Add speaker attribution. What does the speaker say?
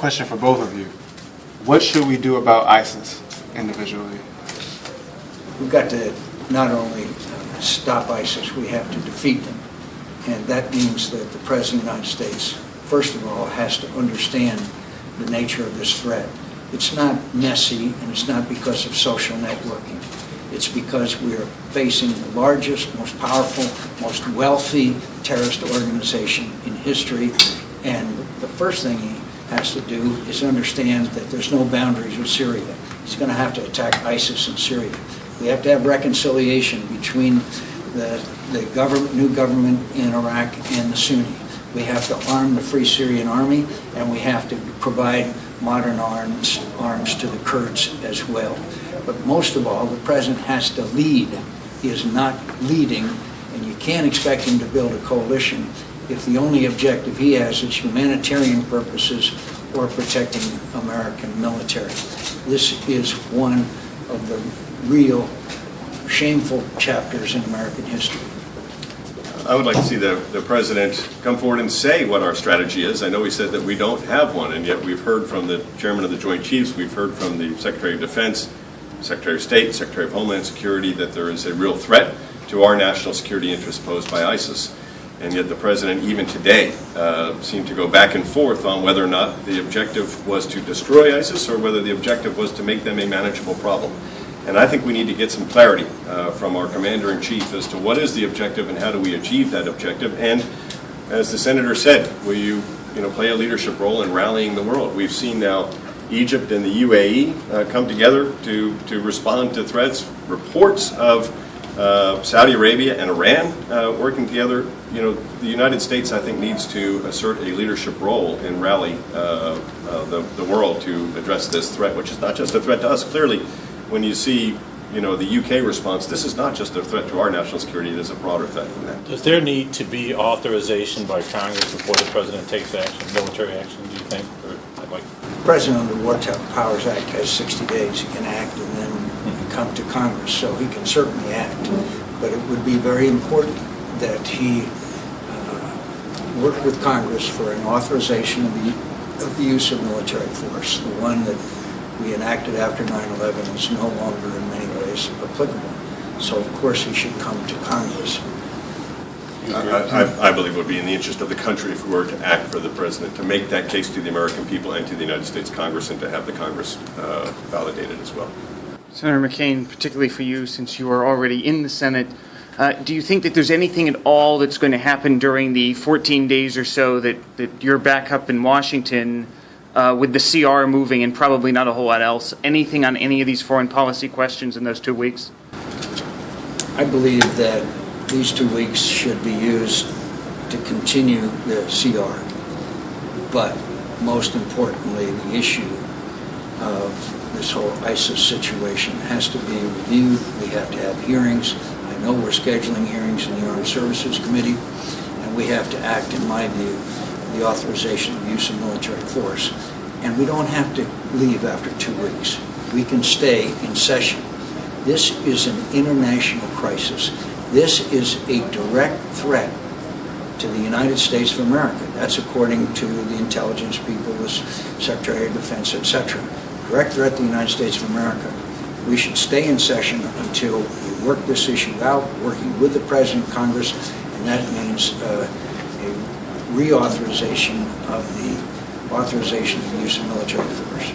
Speaker 1: question for both of you. What should we do about ISIS individually?
Speaker 2: We've got to not only stop ISIS, we have to defeat them. And that means that the President of the United States, first of all, has to understand the nature of this threat. It's not messy, and it's not because of social networking. It's because we are facing the largest, most powerful, most wealthy terrorist organization in history. And the first thing he has to do is understand that there's no boundaries with Syria. He's going to have to attack ISIS in Syria. We have to have reconciliation between the new government in Iraq and the Sunni. We have to arm the Free Syrian Army, and we have to provide modern arms to the Kurds as well. But most of all, the President has to lead. He is not leading, and you can't expect him to build a coalition if the only objective he has is humanitarian purposes or protecting American military. This is one of the real shameful chapters in American history.
Speaker 3: I would like to see the President come forward and say what our strategy is. I know he said that we don't have one, and yet we've heard from the Chairman of the Joint Chiefs, we've heard from the Secretary of Defense, Secretary of State, Secretary of Homeland Security that there is a real threat to our national security interests posed by ISIS. And yet the President, even today, seemed to go back and forth on whether or not the objective was to destroy ISIS or whether the objective was to make them a manageable problem. And I think we need to get some clarity from our Commander-in-Chief as to what is the objective and how do we achieve that objective. And as the Senator said, will you play a leadership role in rallying the world? We've seen now Egypt and the UAE come together to respond to threats. Reports of Saudi Arabia and Iran working together. The United States, I think, needs to assert a leadership role in rally the world to address this threat, which is not just a threat to us. Clearly, when you see, the UK response, this is not just a threat to our national security, it is a broader threat than that.
Speaker 4: Does there need to be authorization by Congress before the President takes action, military action, do you think?
Speaker 2: The President under the War Powers Act has 60 days. He can act and then come to Congress, so he can certainly act. But it would be very important that he work with Congress for an authorization of the use of military force. The one that we enacted after 9/11 is no longer in many ways applicable. So of course he should come to Congress.
Speaker 3: I believe it would be in the interest of the country if we were to act for the President, to make that case to the American people and to the United States Congress, and to have the Congress validate it as well.
Speaker 5: Senator McCain, particularly for you, since you are already in the Senate, do you think that there's anything at all that's going to happen during the 14 days or so that you're back up in Washington with the CR moving and probably not a whole lot else? Anything on any of these foreign policy questions in those 2 weeks?
Speaker 2: I believe that these 2 weeks should be used to continue the CR. But most importantly, the issue of this whole ISIS situation has to be reviewed. We have to have hearings. I know we're scheduling hearings in the Armed Services Committee, and we have to act, in my view, the authorization of use of military force. And we don't have to leave after 2 weeks. We can stay in session. This is an international crisis. This is a direct threat to the United States of America. That's according to the intelligence people, the Secretary of Defense, etc. Direct threat to the United States of America. We should stay in session until we work this issue out, working with the President, Congress, and that means a reauthorization of the authorization of the use of military force.